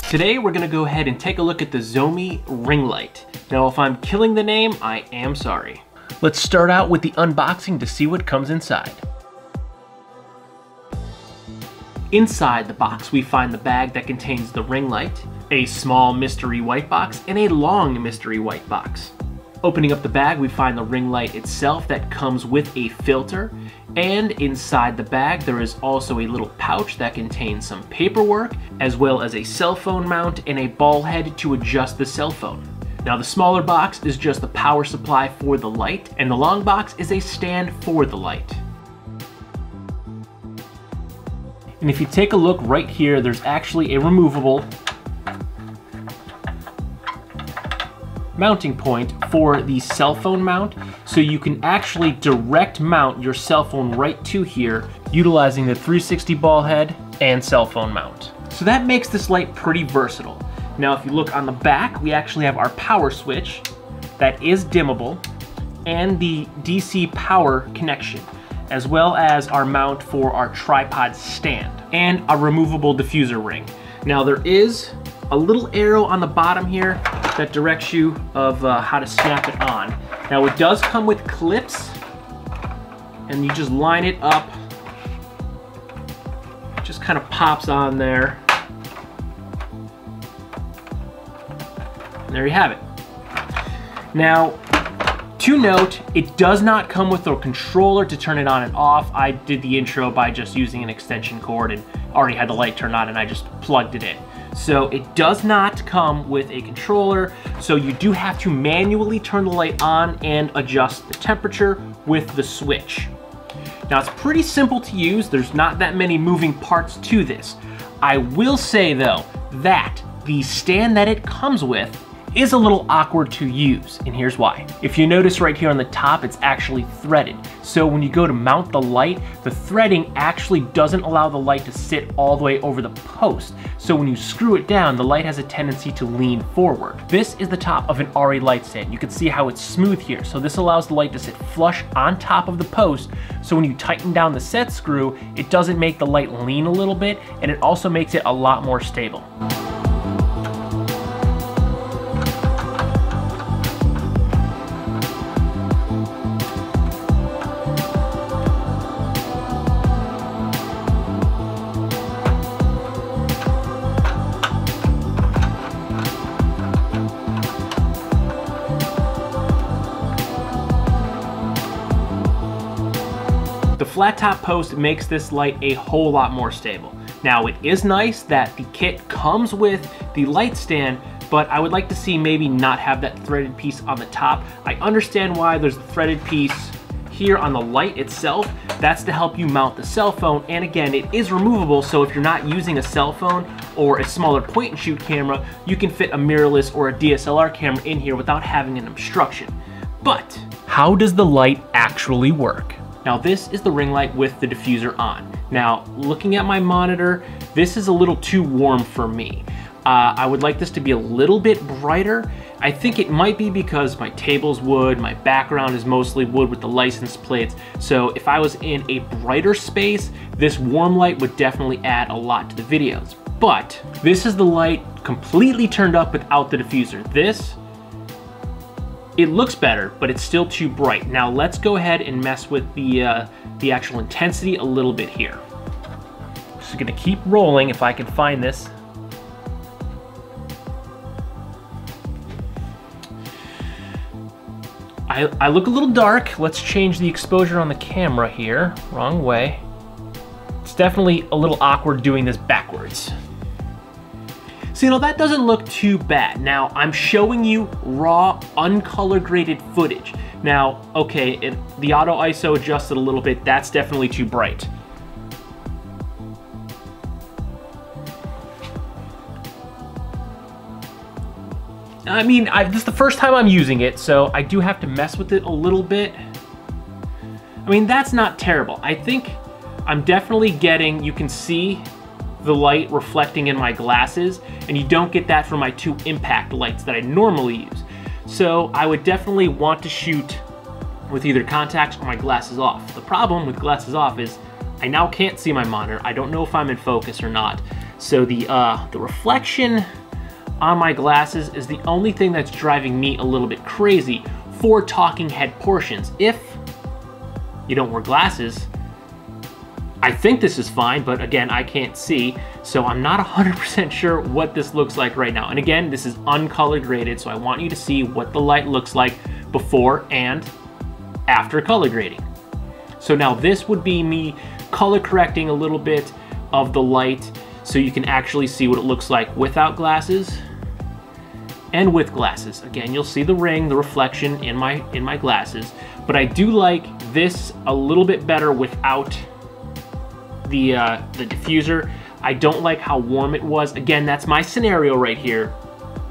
Today we're gonna go ahead and take a look at the ZoMei Ring Light. Now if I'm killing the name, I am sorry. Let's start out with the unboxing to see what comes inside. Inside the box we find the bag that contains the ring light, a small mystery white box, and a long mystery white box. Opening up the bag, we find the ring light itself that comes with a filter, and inside the bag there is also a little pouch that contains some paperwork, as well as a cell phone mount and a ball head to adjust the cell phone. Now the smaller box is just the power supply for the light, and the long box is a stand for the light. And if you take a look right here, there's actually a removable mounting point for the cell phone mount, so you can actually direct mount your cell phone right to here utilizing the 360 ball head and cell phone mount. So that makes this light pretty versatile. Now if you look on the back, we actually have our power switch that is dimmable and the DC power connection, as well as our mount for our tripod stand and a removable diffuser ring. Now there is a little arrow on the bottom here that directs you of how to snap it on. Now it does come with clips, and you just line it up. It just kind of pops on there. And there you have it. Now, to note, it does not come with a controller to turn it on and off. I did the intro by just using an extension cord and already had the light turned on and I just plugged it in. So it does not come with a controller, so you do have to manually turn the light on and adjust the temperature with the switch. Now it's pretty simple to use. There's not that many moving parts to this. I will say though that the stand that it comes with is a little awkward to use, and here's why. If you notice right here on the top, it's actually threaded. So when you go to mount the light, the threading actually doesn't allow the light to sit all the way over the post. So when you screw it down, the light has a tendency to lean forward. This is the top of an RE light stand. You can see how it's smooth here. So this allows the light to sit flush on top of the post. So when you tighten down the set screw, it doesn't make the light lean a little bit, and it also makes it a lot more stable. The flat top post makes this light a whole lot more stable. Now it is nice that the kit comes with the light stand, but I would like to see maybe not have that threaded piece on the top. I understand why there's the threaded piece here on the light itself. That's to help you mount the cell phone, and again, it is removable, so if you're not using a cell phone or a smaller point and shoot camera, you can fit a mirrorless or a DSLR camera in here without having an obstruction. But how does the light actually work? Now this is the ring light with the diffuser on. Now looking at my monitor, this is a little too warm for me. I would like this to be a little bit brighter. I think it might be because my table's wood, my background is mostly wood with the license plates. So if I was in a brighter space, this warm light would definitely add a lot to the videos. But this is the light completely turned up without the diffuser. It looks better, but it's still too bright. Now let's go ahead and mess with the actual intensity a little bit here. Just gonna keep rolling if I can find this. I look a little dark. Let's change the exposure on the camera here. Wrong way. It's definitely a little awkward doing this backwards. So, you know, that doesn't look too bad. Now, I'm showing you raw, uncolor graded footage. Now, okay, the auto ISO adjusted a little bit. That's definitely too bright. I mean, this is the first time I'm using it, so I do have to mess with it a little bit. I mean, that's not terrible. I think I'm definitely getting, you can see the light reflecting in my glasses, and you don't get that from my two impact lights that I normally use. So I would definitely want to shoot with either contacts or my glasses off. The problem with glasses off is I now can't see my monitor. I don't know if I'm in focus or not. So the reflection on my glasses is the only thing that's driving me a little bit crazy for talking head portions. If you don't wear glasses, I think this is fine, but again, I can't see, so I'm not 100% sure what this looks like right now. And again, this is uncolor graded, so I want you to see what the light looks like before and after color grading. So now this would be me color correcting a little bit of the light so you can actually see what it looks like without glasses and with glasses. Again, you'll see the ring, the reflection in my glasses, but I do like this a little bit better without the diffuser. I don't like how warm it was. Again, that's my scenario right here.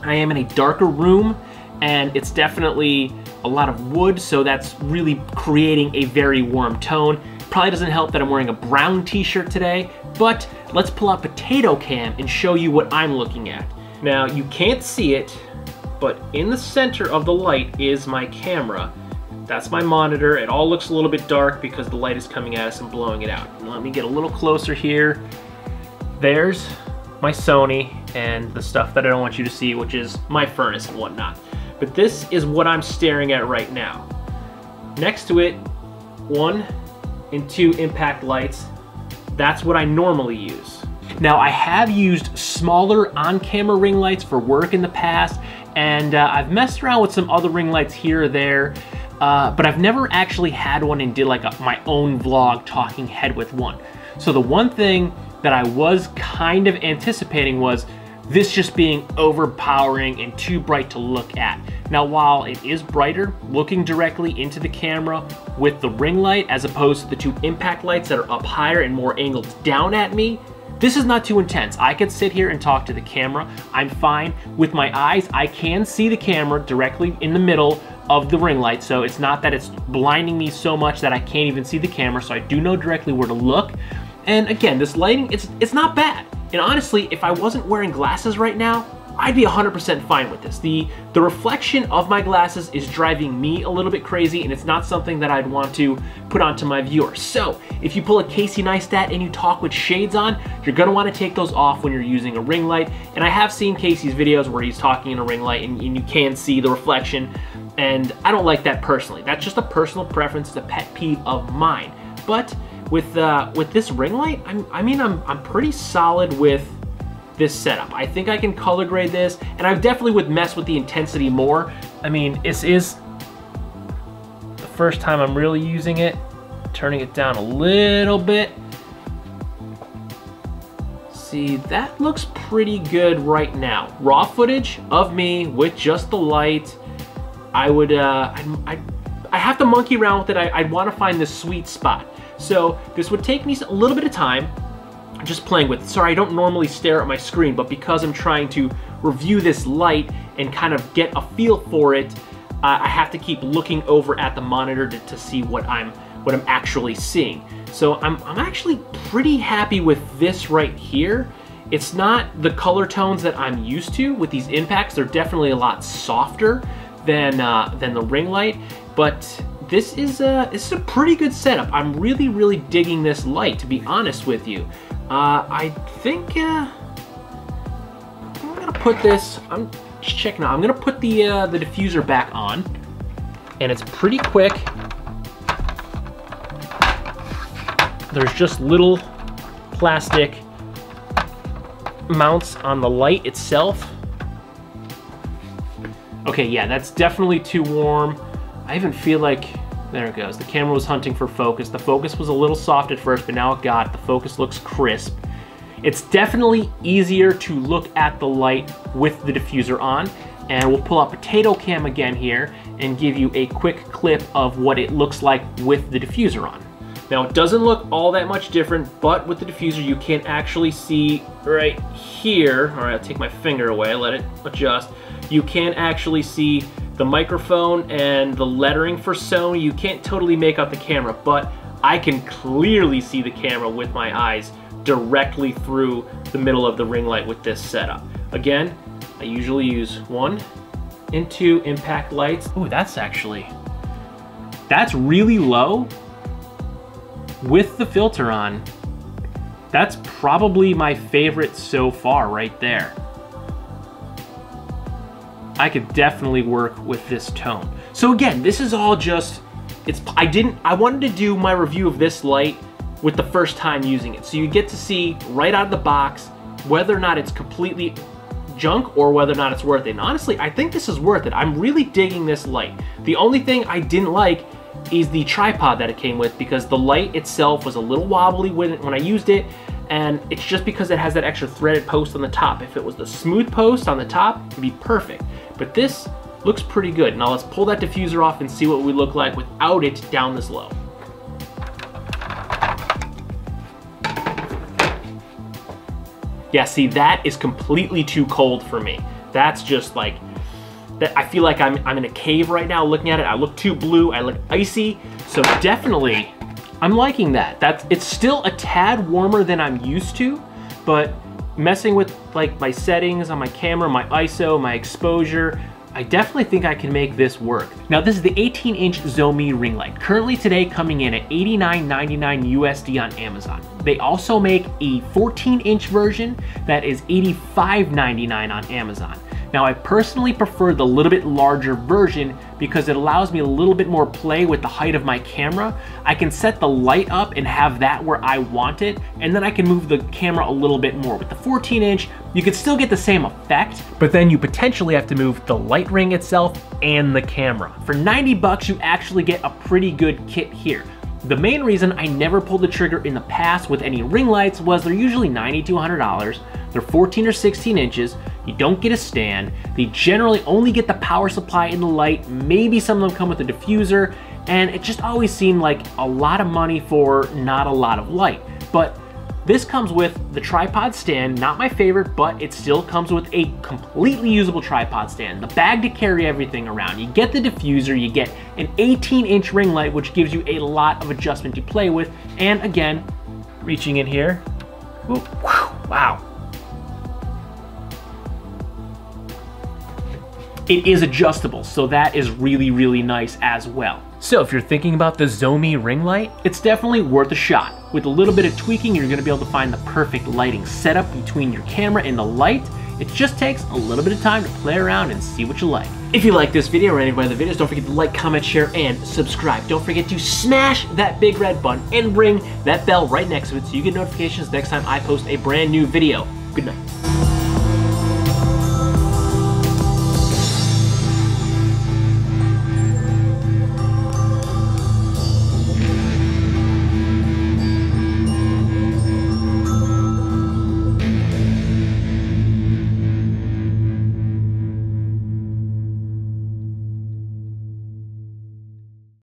I am in a darker room and it's definitely a lot of wood, so that's really creating a very warm tone. Probably doesn't help that I'm wearing a brown t-shirt today, but let's pull out Potato Cam and show you what I'm looking at. Now, you can't see it, but in the center of the light is my camera. That's my monitor. It all looks a little bit dark because the light is coming at us and blowing it out. Let me get a little closer here. There's my Sony and the stuff that I don't want you to see, which is my furnace and whatnot. But this is what I'm staring at right now. Next to it, 1 and 2 impact lights. That's what I normally use. Now, I have used smaller on-camera ring lights for work in the past, and I've messed around with some other ring lights here or there, but I've never actually had one and did like my own vlog talking head with one. So the one thing that I was kind of anticipating was this just being overpowering and too bright to look at. Now, while it is brighter looking directly into the camera with the ring light as opposed to the 2 impact lights that are up higher and more angled down at me, this is not too intense. I could sit here and talk to the camera. I'm fine. With my eyes, I can see the camera directly in the middle of the ring light, so it's not that it's blinding me so much that I can't even see the camera, so I do know directly where to look. And again, this lighting, it's not bad. And honestly, if I wasn't wearing glasses right now, I'd be 100% fine with this. The reflection of my glasses is driving me a little bit crazy, and it's not something that I'd want to put onto my viewers. So if you pull a Casey Neistat and you talk with shades on, you're gonna wanna take those off when you're using a ring light. And I have seen Casey's videos where he's talking in a ring light and you can see the reflection, and I don't like that personally. That's just a personal preference, it's a pet peeve of mine. But with this ring light, I'm pretty solid with this setup. I think I can color grade this, and I definitely would mess with the intensity more. I mean, this is the first time I'm really using it. Turning it down a little bit. See, that looks pretty good right now. Raw footage of me with just the light. I would, I have to monkey around with it. I'd want to find the sweet spot. So this would take me a little bit of time just playing with it. Sorry, I don't normally stare at my screen, but because I'm trying to review this light and kind of get a feel for it, I have to keep looking over at the monitor to see what I'm actually seeing. So I'm actually pretty happy with this right here. It's not the color tones that I'm used to with these impacts. They're definitely a lot softer than the ring light, but this is a pretty good setup. I'm really digging this light, to be honest with you. I think I'm gonna put this. I'm just checking out. I'm gonna put the diffuser back on, and it's pretty quick. There's just little plastic mounts on the light itself. Okay, yeah, that's definitely too warm. I even feel like, there it goes. The camera was hunting for focus. The focus was a little soft at first, but now it got it. The focus looks crisp. It's definitely easier to look at the light with the diffuser on. And we'll pull out Potato Cam again here and give you a quick clip of what it looks like with the diffuser on. Now, it doesn't look all that much different, but with the diffuser, you can actually see right here. All right, I'll take my finger away, let it adjust. You can actually see the microphone and the lettering for Sony. You can't totally make out the camera, but I can clearly see the camera with my eyes directly through the middle of the ring light with this setup. Again, I usually use 1 and 2 impact lights. Ooh, that's really low with the filter on. That's probably my favorite so far right there. I could definitely work with this tone. So again, this is all just, I wanted to do my review of this light with the first time using it. So you get to see right out of the box whether or not it's completely junk or whether or not it's worth it. And honestly, I think this is worth it. I'm really digging this light. The only thing I didn't like is the tripod that it came with, because the light itself was a little wobbly when I used it, and it's just because it has that extra threaded post on the top. If it was the smooth post on the top, it'd be perfect. But this looks pretty good. Now let's pull that diffuser off and see what we look like without it down this low. Yeah, see, that is completely too cold for me. That's just like, I feel like I'm in a cave right now looking at it. I look too blue, I look icy. So definitely, I'm liking that. It's still a tad warmer than I'm used to, but messing with like my settings on my camera, my ISO, my exposure, I definitely think I can make this work. Now this is the 18-inch ZoMei Ring Light, currently today coming in at $89.99 USD on Amazon. They also make a 14-inch version that is $85.99 on Amazon. Now I personally prefer the little bit larger version because it allows me a little bit more play with the height of my camera. I can set the light up and have that where I want it, and then I can move the camera a little bit more. With the 14-inch, you could still get the same effect, but then you potentially have to move the light ring itself and the camera. For 90 bucks, you actually get a pretty good kit here. The main reason I never pulled the trigger in the past with any ring lights was they're usually $90 to $100. They're 14 or 16 inches. You don't get a stand. They generally only get the power supply in the light. Maybe some of them come with a diffuser, and it just always seemed like a lot of money for not a lot of light. But this comes with the tripod stand, not my favorite, but it still comes with a completely usable tripod stand, the bag to carry everything around. You get the diffuser, you get an 18-inch ring light, which gives you a lot of adjustment to play with. And again, reaching in here, ooh, wow. It is adjustable, so that is really, really nice as well. So if you're thinking about the ZoMei Ring Light, it's definitely worth a shot. With a little bit of tweaking, you're gonna be able to find the perfect lighting setup between your camera and the light. It just takes a little bit of time to play around and see what you like. If you like this video or any of my other videos, don't forget to like, comment, share, and subscribe. Don't forget to smash that big red button and ring that bell right next to it so you get notifications next time I post a brand new video. Good night.